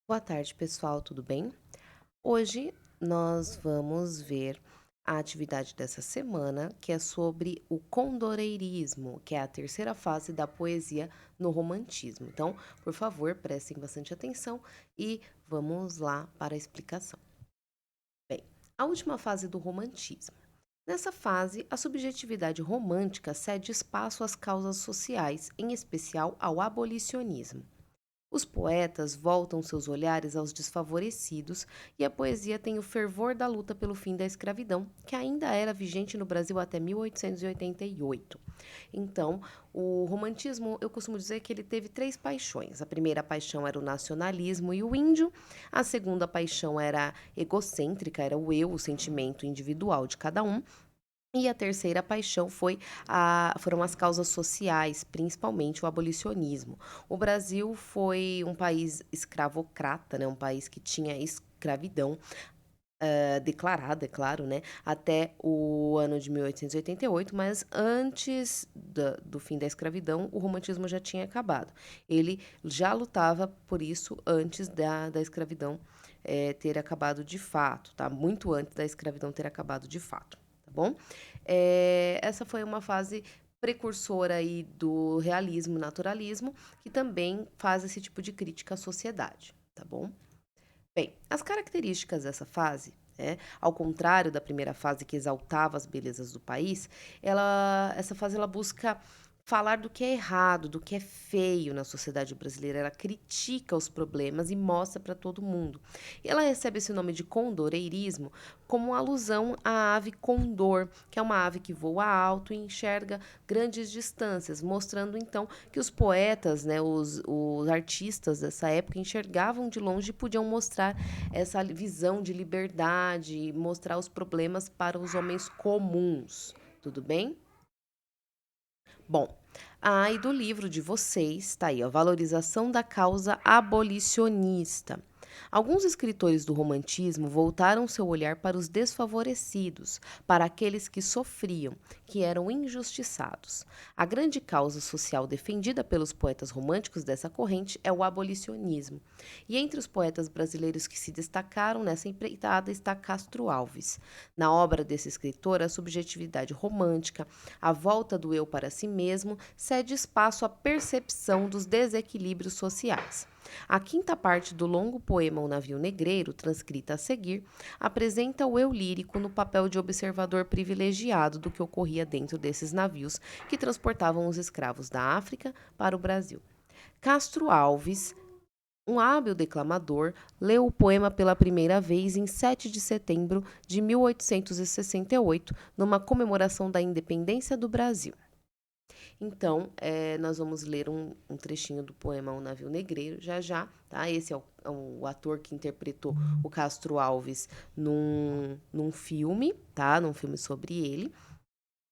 Boa tarde, pessoal, tudo bem? Hoje nós vamos ver a atividade dessa semana, que é sobre o condoreirismo, que é a terceira fase da poesia no romantismo. Então, por favor, prestem bastante atenção e vamos lá para a explicação. Bem, a última fase do romantismo. Nessa fase, a subjetividade romântica cede espaço às causas sociais, em especial ao abolicionismo. Os poetas voltam seus olhares aos desfavorecidos e a poesia tem o fervor da luta pelo fim da escravidão, que ainda era vigente no Brasil até 1888. Então, o romantismo, eu costumo dizer que ele teve três paixões. A primeira paixão era o nacionalismo e o índio, a segunda paixão era egocêntrica, era o eu, o sentimento individual de cada um. E a terceira paixão foram as causas sociais, principalmente o abolicionismo. O Brasil foi um país escravocrata, né, um país que tinha escravidão declarada, é claro, né, até o ano de 1888, mas antes do fim da escravidão, o romantismo já tinha acabado. Ele já lutava por isso antes da escravidão ter acabado de fato, tá? Muito antes da escravidão ter acabado de fato, tá bom? Essa foi uma fase precursora aí do realismo, naturalismo, que também faz esse tipo de crítica à sociedade, tá bom? Bem, as características dessa fase, ao contrário da primeira fase que exaltava as belezas do país, essa fase ela busca falar do que é errado, do que é feio na sociedade brasileira. Ela critica os problemas e mostra para todo mundo. E ela recebe esse nome de condoreirismo como uma alusão à ave condor, que é uma ave que voa alto e enxerga grandes distâncias, mostrando então que os poetas, né, os artistas dessa época enxergavam de longe e podiam mostrar essa visão de liberdade, mostrar os problemas para os homens comuns. Tudo bem? Bom, e do livro de vocês, tá aí, ó, Valorização da Causa Abolicionista. Alguns escritores do romantismo voltaram seu olhar para os desfavorecidos, para aqueles que sofriam, que eram injustiçados. A grande causa social defendida pelos poetas românticos dessa corrente é o abolicionismo. E entre os poetas brasileiros que se destacaram nessa empreitada está Castro Alves. Na obra desse escritor, a subjetividade romântica, a volta do eu para si mesmo, cede espaço à percepção dos desequilíbrios sociais. A quinta parte do longo poema O Navio Negreiro, transcrita a seguir, apresenta o eu lírico no papel de observador privilegiado do que ocorria dentro desses navios que transportavam os escravos da África para o Brasil. Castro Alves, um hábil declamador, leu o poema pela primeira vez em 7 de setembro de 1868, numa comemoração da independência do Brasil. Então, nós vamos ler um trechinho do poema O Navio Negreiro já já, tá? Esse é o ator que interpretou o Castro Alves num filme, tá? Num filme sobre ele.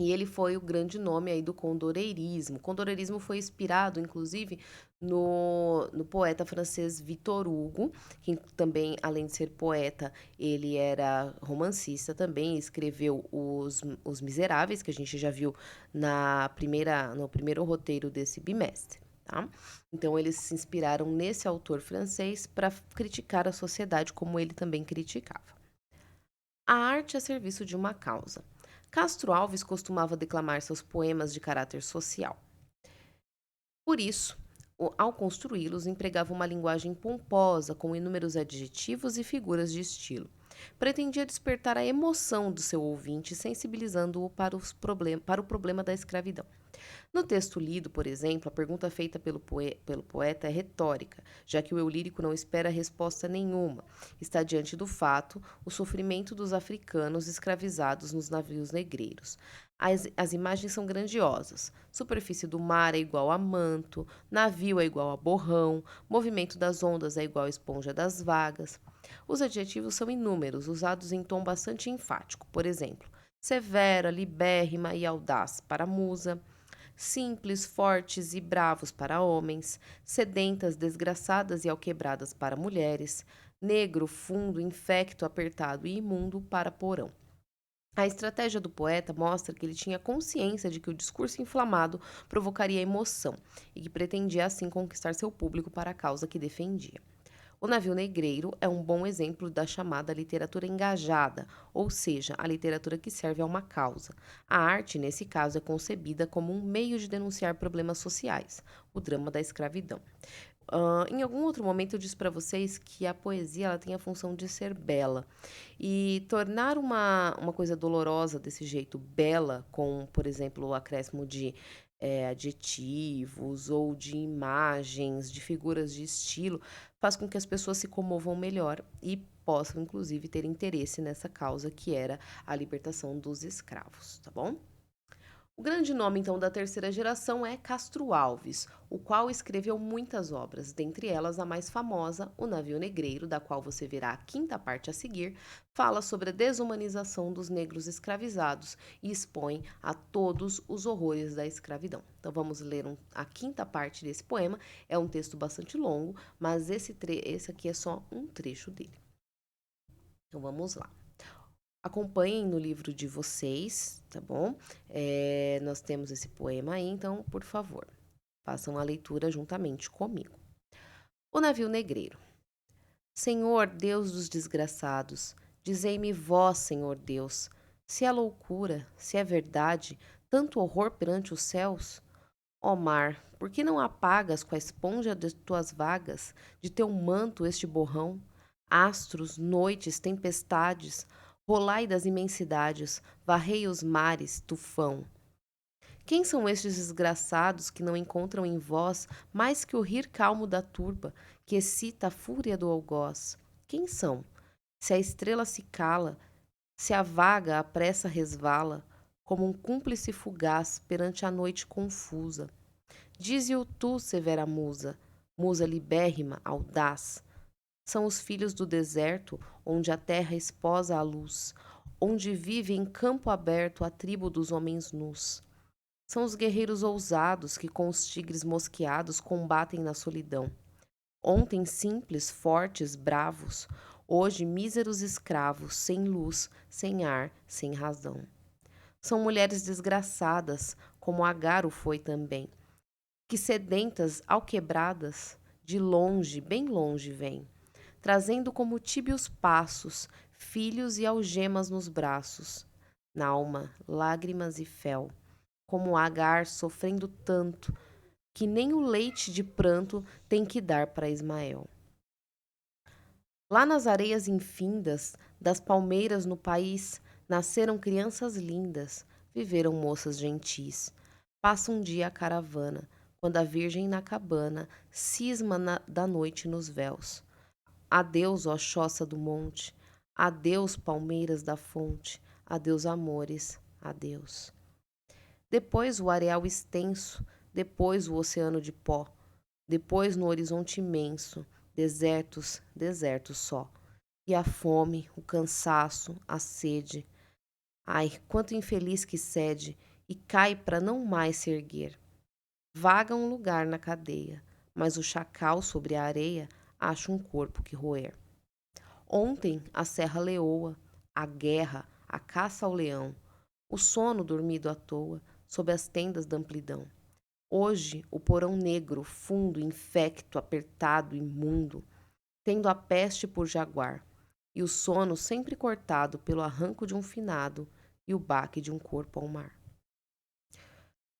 E ele foi o grande nome aí do condoreirismo. O condoreirismo foi inspirado, inclusive, no poeta francês Victor Hugo, que também, além de ser poeta, ele era romancista também, escreveu os Miseráveis, que a gente já viu no primeiro roteiro desse bimestre. Tá? Então, eles se inspiraram nesse autor francês para criticar a sociedade como ele também criticava. A arte a serviço de uma causa. Castro Alves costumava declamar seus poemas de caráter social. Por isso, ao construí-los, empregava uma linguagem pomposa, com inúmeros adjetivos e figuras de estilo. Pretendia despertar a emoção do seu ouvinte, sensibilizando-o para o problema da escravidão. No texto lido, por exemplo, a pergunta feita pelo poeta é retórica, já que o eu lírico não espera resposta nenhuma. Está diante do fato o sofrimento dos africanos escravizados nos navios negreiros. As imagens são grandiosas. Superfície do mar é igual a manto, navio é igual a borrão, movimento das ondas é igual à esponja das vagas. Os adjetivos são inúmeros, usados em tom bastante enfático. Por exemplo, severa, libérrima e audaz para a musa, simples, fortes e bravos para homens, sedentas, desgraçadas e alquebradas para mulheres, negro, fundo, infecto, apertado e imundo para porão. A estratégia do poeta mostra que ele tinha consciência de que o discurso inflamado provocaria emoção e que pretendia assim conquistar seu público para a causa que defendia. O Navio Negreiro é um bom exemplo da chamada literatura engajada, ou seja, a literatura que serve a uma causa. A arte, nesse caso, é concebida como um meio de denunciar problemas sociais, o drama da escravidão. Em algum outro momento eu disse para vocês que a poesia ela tem a função de ser bela. E tornar uma coisa dolorosa desse jeito bela, com, por exemplo, o acréscimo de adjetivos ou de imagens, de figuras de estilo, faz com que as pessoas se comovam melhor e possam, inclusive, ter interesse nessa causa que era a libertação dos escravos, tá bom? O grande nome, então, da terceira geração é Castro Alves, o qual escreveu muitas obras, dentre elas a mais famosa, O Navio Negreiro, da qual você verá a quinta parte a seguir, fala sobre a desumanização dos negros escravizados e expõe a todos os horrores da escravidão. Então vamos ler a quinta parte desse poema, é um texto bastante longo, mas esse aqui é só um trecho dele. Então vamos lá. Acompanhem no livro de vocês, tá bom? Nós temos esse poema aí, então, por favor, façam a leitura juntamente comigo. O Navio Negreiro. Senhor Deus dos desgraçados, dizei-me vós, Senhor Deus, se é loucura, se é verdade, tanto horror perante os céus? Ó mar, por que não apagas com a esponja de tuas vagas, de teu manto este borrão? Astros, noites, tempestades, rolai das imensidades, varrei os mares, tufão. Quem são estes desgraçados que não encontram em vós mais que o rir calmo da turba, que excita a fúria do algoz? Quem são? Se a estrela se cala, se a vaga à pressa resvala, como um cúmplice fugaz perante a noite confusa. Dize-o tu, severa musa, musa libérrima, audaz. São os filhos do deserto, onde a terra esposa a luz, onde vive em campo aberto a tribo dos homens nus. São os guerreiros ousados que com os tigres mosqueados combatem na solidão. Ontem simples, fortes, bravos, hoje míseros escravos, sem luz, sem ar, sem razão. São mulheres desgraçadas, como Agar o foi também, que sedentas, alquebradas, de longe, bem longe vêm, trazendo como tíbios passos, filhos e algemas nos braços, nalma, lágrimas e fel, como Agar sofrendo tanto, que nem o leite de pranto tem que dar para Ismael. Lá nas areias infindas das palmeiras no país, nasceram crianças lindas, viveram moças gentis. Passa um dia a caravana, quando a virgem na cabana cisma da noite nos véus. Adeus, ó choça do monte, adeus, palmeiras da fonte, adeus, amores, adeus. Depois o areal extenso, depois o oceano de pó, depois no horizonte imenso, desertos, desertos só. E a fome, o cansaço, a sede. Ai, quanto infeliz que cede e cai para não mais se erguer. Vaga um lugar na cadeia, mas o chacal sobre a areia acha um corpo que roer. Ontem a serra leoa, a guerra, a caça ao leão, o sono dormido à toa, sob as tendas da amplidão. Hoje o porão negro, fundo, infecto, apertado, imundo, tendo a peste por jaguar, e o sono sempre cortado pelo arranco de um finado e o baque de um corpo ao mar.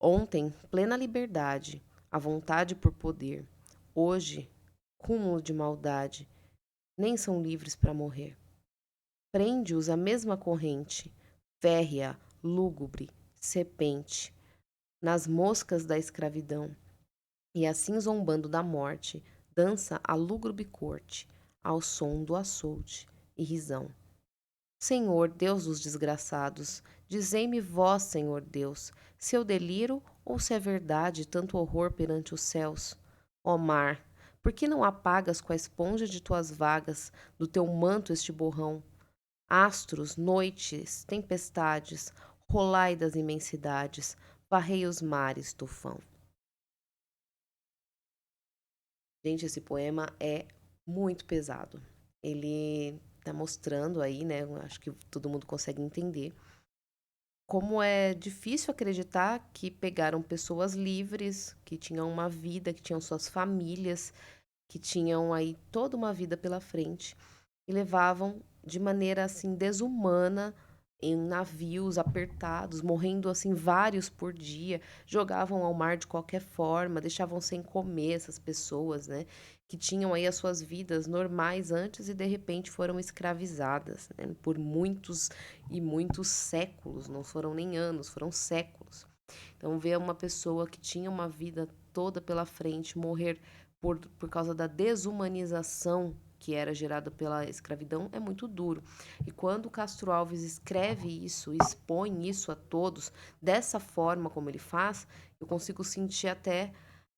Ontem, plena liberdade, a vontade por poder. Hoje, cúmulo de maldade, nem são livres para morrer. Prende-os a mesma corrente, férrea, lúgubre, serpente, nas moscas da escravidão, e assim zombando da morte, dança a lúgubre corte, ao som do açoute e risão. Senhor, Deus dos desgraçados, dizei-me vós, Senhor Deus, se eu deliro ou se é verdade tanto horror perante os céus. Ó mar, por que não apagas com a esponja de tuas vagas, do teu manto este borrão? Astros, noites, tempestades, rolai das imensidades, varrei os mares, tufão. Gente, esse poema é muito pesado. Ele está mostrando aí, né? Eu acho que todo mundo consegue entender como é difícil acreditar que pegaram pessoas livres, que tinham uma vida, que tinham suas famílias, que tinham aí toda uma vida pela frente e levavam de maneira assim desumana em navios apertados, morrendo assim vários por dia, jogavam ao mar de qualquer forma, deixavam sem comer essas pessoas, né, que tinham aí as suas vidas normais antes e de repente foram escravizadas, né, por muitos e muitos séculos, não foram nem anos, foram séculos. Então, ver uma pessoa que tinha uma vida toda pela frente morrer por causa da desumanização que era gerada pela escravidão é muito duro. E quando Castro Alves escreve isso, expõe isso a todos, dessa forma como ele faz, eu consigo sentir até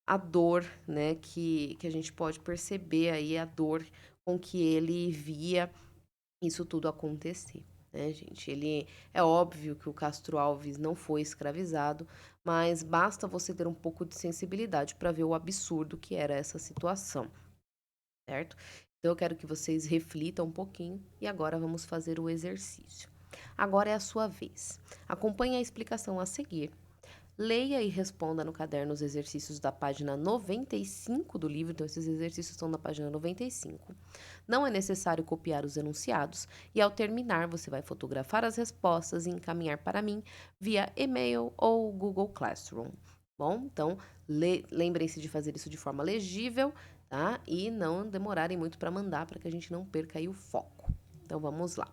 a dor, né, que a gente pode perceber aí, a dor com que ele via isso tudo acontecer, né, gente? Ele é óbvio que o Castro Alves não foi escravizado, mas basta você ter um pouco de sensibilidade para ver o absurdo que era essa situação, certo? Então eu quero que vocês reflitam um pouquinho e agora vamos fazer o exercício. Agora é a sua vez. Acompanhe a explicação a seguir. Leia e responda no caderno os exercícios da página 95 do livro, então esses exercícios estão na página 95. Não é necessário copiar os enunciados e ao terminar você vai fotografar as respostas e encaminhar para mim via e-mail ou Google Classroom. Bom, então lembrem-se de fazer isso de forma legível, tá? E não demorarem muito para mandar para que a gente não perca aí o foco. Então vamos lá.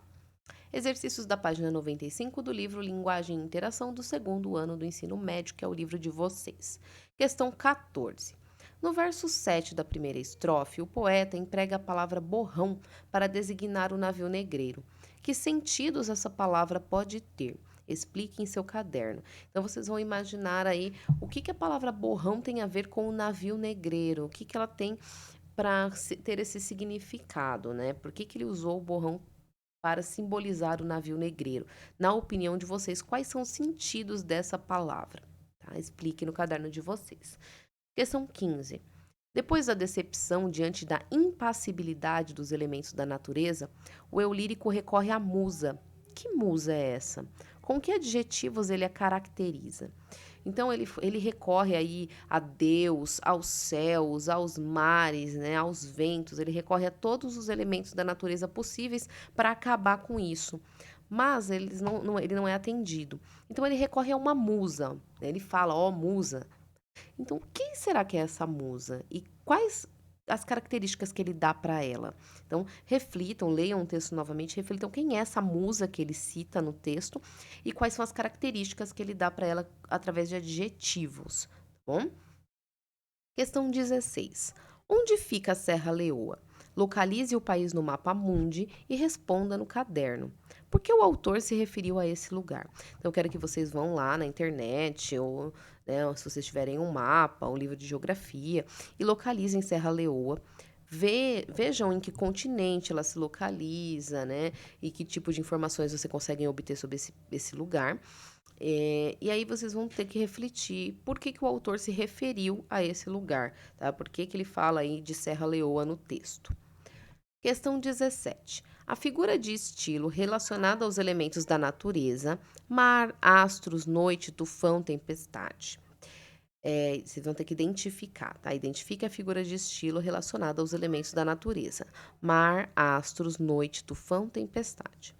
Exercícios da página 95 do livro Linguagem e Interação do segundo ano do ensino médio, que é o livro de vocês. Questão 14. No verso 7 da primeira estrofe, o poeta emprega a palavra borrão para designar o navio negreiro. Que sentidos essa palavra pode ter? Explique em seu caderno. Então vocês vão imaginar aí o que a palavra borrão tem a ver com o navio negreiro, o que ela tem para ter esse significado, né? Por que ele usou o borrão para simbolizar o navio negreiro? Na opinião de vocês, quais são os sentidos dessa palavra? Tá? Explique no caderno de vocês. Questão 15. Depois da decepção diante da impassibilidade dos elementos da natureza, o eu lírico recorre à musa. Que musa é essa? Com que adjetivos ele a caracteriza? Então ele recorre aí a Deus, aos céus, aos mares, né, aos ventos, ele recorre a todos os elementos da natureza possíveis para acabar com isso. Mas ele não é atendido. Então ele recorre a uma musa, né? Ele fala, ó, musa. Então, quem será que é essa musa? E quais as características que ele dá para ela? Então, reflitam, leiam o texto novamente, reflitam quem é essa musa que ele cita no texto e quais são as características que ele dá para ela através de adjetivos, tá bom? Questão 16. Onde fica a Serra Leoa? Localize o país no mapa mundi e responda no caderno. Por que o autor se referiu a esse lugar? Então, eu quero que vocês vão lá na internet, ou, né, ou se vocês tiverem um mapa, um livro de geografia, e localizem Serra Leoa. Vejam em que continente ela se localiza, né? E que tipo de informações você consegue obter sobre esse lugar. E aí vocês vão ter que refletir por que o autor se referiu a esse lugar, tá? Por que ele fala aí de Serra Leoa no texto. Questão 17. A figura de estilo relacionada aos elementos da natureza, mar, astros, noite, tufão, tempestade. Vocês vão ter que identificar, tá? Identifique a figura de estilo relacionada aos elementos da natureza, mar, astros, noite, tufão, tempestade.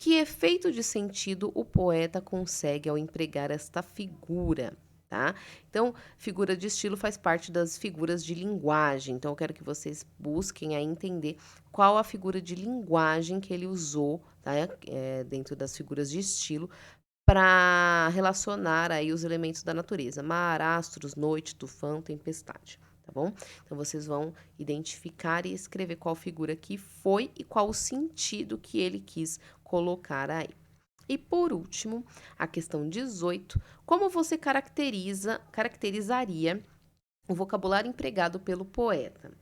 Que efeito de sentido o poeta consegue ao empregar esta figura, tá? Então, figura de estilo faz parte das figuras de linguagem. Então, eu quero que vocês busquem a entender qual a figura de linguagem que ele usou, tá? Dentro das figuras de estilo para relacionar aí os elementos da natureza: mar, astros, noite, tufão, tempestade. Tá bom? Então vocês vão identificar e escrever qual figura que foi e qual o sentido que ele quis colocar aí. E por último, a questão 18, como você caracterizaria o vocabulário empregado pelo poeta?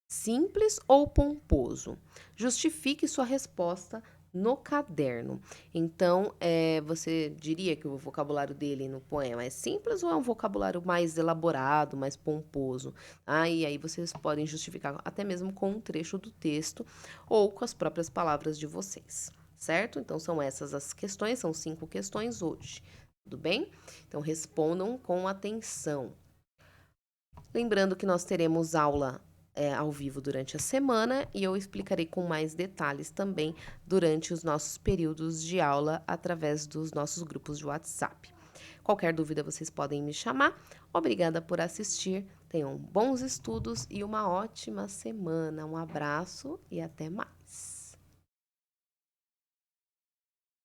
Simples ou pomposo? Justifique sua resposta no caderno. Então, você diria que o vocabulário dele no poema é simples ou é um vocabulário mais elaborado, mais pomposo? E aí vocês podem justificar até mesmo com um trecho do texto ou com as próprias palavras de vocês, certo? Então, são essas as questões, são 5 questões hoje. Tudo bem? Então, respondam com atenção. Lembrando que nós teremos aula ao vivo durante a semana e eu explicarei com mais detalhes também durante os nossos períodos de aula através dos nossos grupos de WhatsApp. Qualquer dúvida vocês podem me chamar. Obrigada por assistir. Tenham bons estudos e uma ótima semana. Um abraço e até mais.